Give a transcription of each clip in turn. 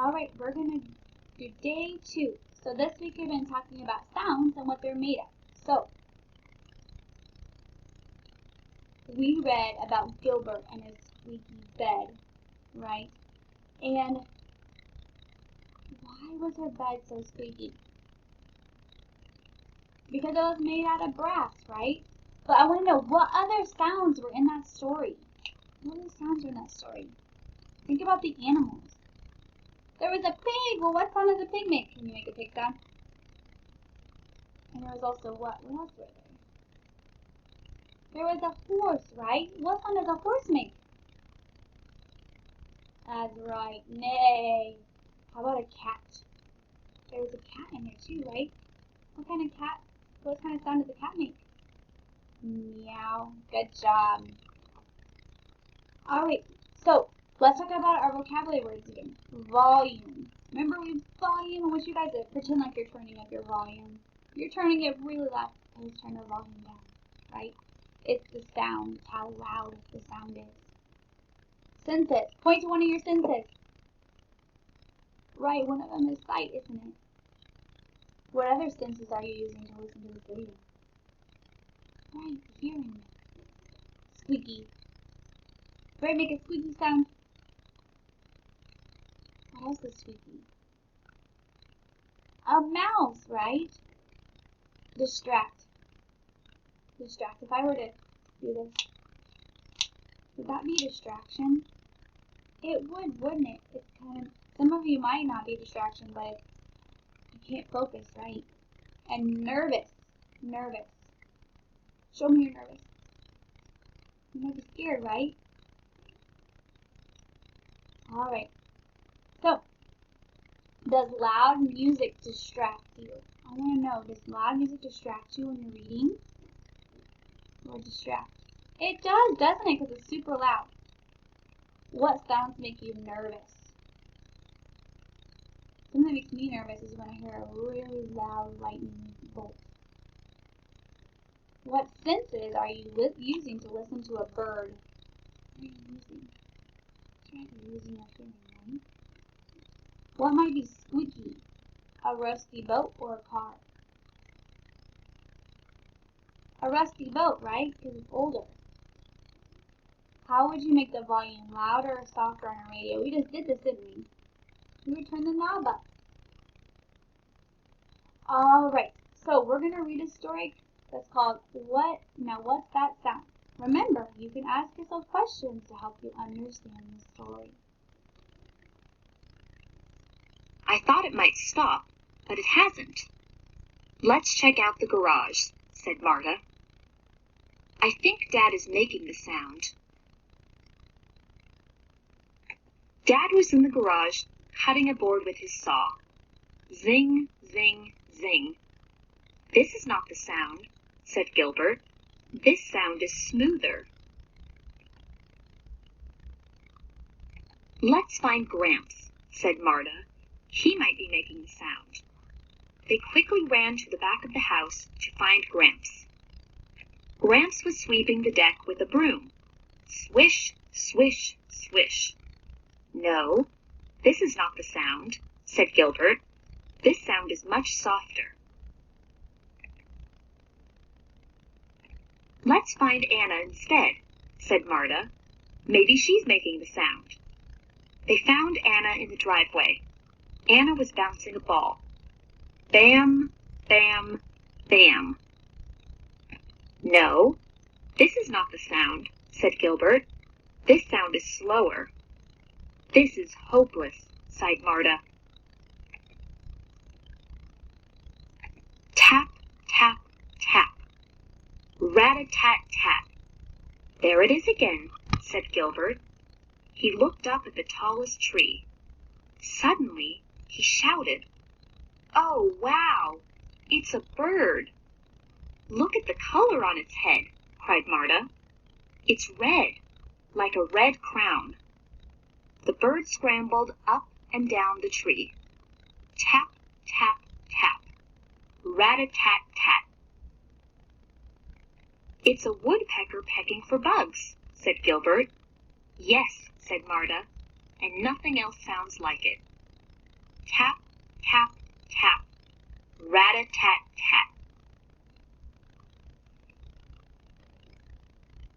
Alright, we're going to do day 2. So this week we've been talking about sounds and what they're made of. So, we read about Gilbert and his squeaky bed, right? And why was her bed so squeaky? Because it was made out of brass, right? But I want to know, what other sounds were in that story? What other sounds were in that story? Think about the animals. There was a pig. Well, what sound does a pig make? Can you make a pig sound? And there was also what? What else were there? There was a horse, right? What sound does a horse make? That's right, neigh. How about a cat? There was a cat in there too, right? What kind of cat? What kind of sound does a cat make? Meow. Good job. Alright, so let's talk about our vocabulary words again. Volume. Remember volume? I want you guys to pretend like you're turning up your volume. You're turning it really loud. Let's turn the volume down, right? It's the sound. It's how loud the sound is. Senses. Point to one of your senses. Right, one of them is sight, isn't it? What other senses are you using to listen to this video? Right, hearing. Squeaky. Right, make a squeaky sound. What else is squeaky? A mouse, right? Distract. Distract. If I were to do this, would that be distraction? It would, wouldn't it? It's kind of, some of you might not be distraction, but you can't focus, right? And nervous. Nervous. Show me you're nervous. You might be scared, right? Alright. So, does loud music distract you? I want to know, does loud music distract you when you're reading? Or distract? It does, doesn't it? Because it's super loud. What sounds make you nervous? Something that makes me nervous is when I hear a really loud lightning bolt. What senses are you using to listen to a bird? What are you using? You're using your hearing, right? What might be squeaky? A rusty boat or a car? A rusty boat, right? Because it's older. How would you make the volume louder or softer on a radio? We just did this, didn't we? We would turn the knob up. Alright, so we're going to read a story that's called What? Now What's That Sound? Remember, you can ask yourself questions to help you understand the story. I thought it might stop, but it hasn't. Let's check out the garage, said Marta. I think Dad is making the sound. Dad was in the garage, cutting a board with his saw. Zing, zing, zing. This is not the sound, said Gilbert. This sound is smoother. Let's find Gramps, said Marta. He might be making the sound. They quickly ran to the back of the house to find Gramps. Gramps was sweeping the deck with a broom. Swish, swish, swish. No, this is not the sound, said Gilbert. This sound is much softer. Let's find Anna instead, said Marta. Maybe she's making the sound. They found Anna in the driveway. Anna was bouncing a ball. Bam, bam, bam. No, this is not the sound, said Gilbert. This sound is slower. This is hopeless, sighed Marta. Tap, tap, tap. Rat-a-tat-tat. There it is again, said Gilbert. He looked up at the tallest tree. Suddenly, he shouted, Oh, wow! It's a bird! Look at the color on its head, cried Marta. It's red, like a red crown. The bird scrambled up and down the tree. Tap, tap, tap. Rat-a-tat-tat. It's a woodpecker pecking for bugs, said Gilbert. Yes, said Marta, and nothing else sounds like it. Tap, tap, tap. Rat-a-tat-tat.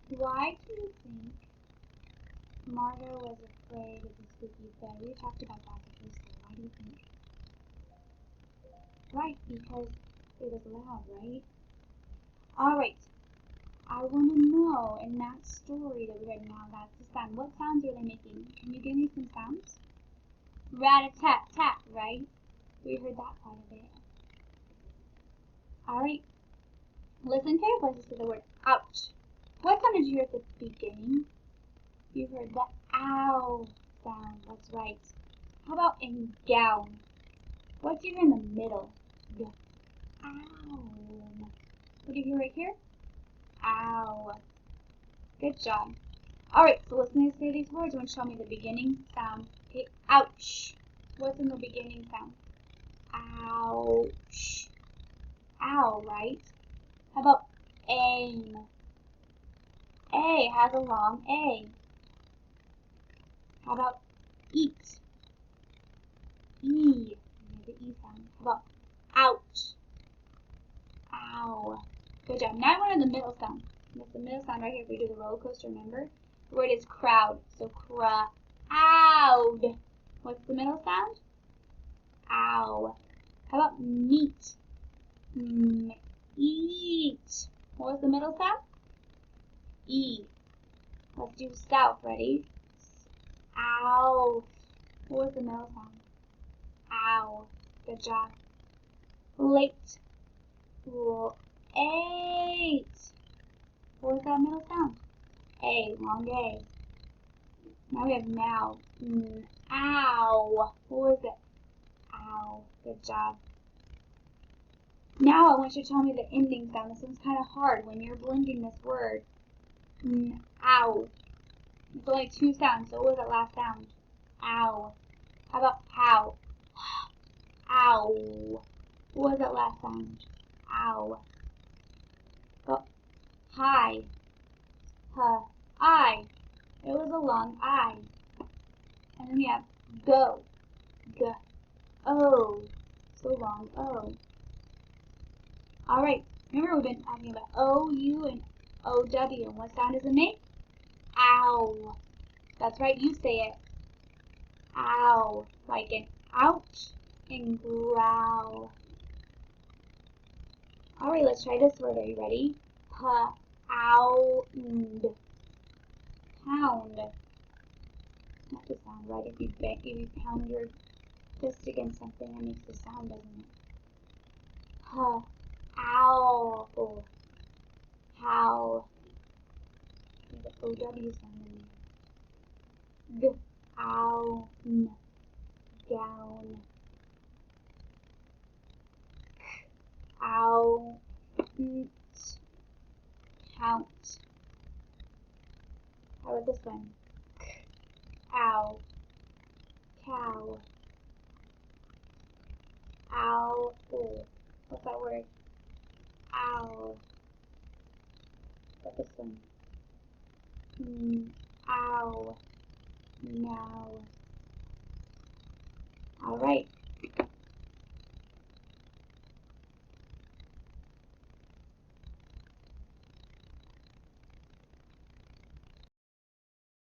Why do you think Marta was afraid of the spooky bed? We talked about that before, so why do you think? Right, because it was loud, right? Alright, I want to know, in that story that we read now, that's the sound. What sounds are they making? Can you give me some sounds? Rat-a-tat-tat, right? We heard that part of it. Alright, listen carefully to the word ouch. What sound did you hear at the beginning? You heard the ow sound, that's right. How about in gown? What do you hear in the middle? The ow. What do you hear right here? Ow. Good job. Alright, so listen to say these words and show me the beginning sound. Okay, ouch. What's in the beginning sound? Ouch. Ow, right? How about aim? A has a long A. How about eat? E. The E sound. How about ouch? Ow. Good job. Now I want the middle sound. That's the middle sound right here if we do the roller coaster, remember? The word is crowd. So crowd. What's the middle sound? Ow. How about meat? Eat. What was the middle sound? E. Let's do south. Ready? Ow. What was the middle sound? Ow. Good job. Late. Eight. What was that middle sound? A. Long A. Now we have now. Ow. What was it? Ow. Good job. Now I want you to tell me the ending sound. This one's kind of hard when you're blending this word. Ow. It's only two sounds, so what was that last sound? Ow. How about how? Ow. What was that last sound? Ow. Oh, hi. I. It was a long I. And then we have go. G. O. So long O. Alright, remember we've been talking about O-U and O-W. And what sound does it make? Ow. That's right, you say it. Ow. Like an ouch and growl. Alright, let's try this word. Are you ready? Pound. Pound. That's the sound, right? If you pound your fist against something, that makes a sound, doesn't it? Owl. Howl. There's an O-W sound in there. Gown. Gown. Out. Count. How about this one? Ow. Cow. Owl. What's that word? Owl. What's this one? Ow. Now. Alright.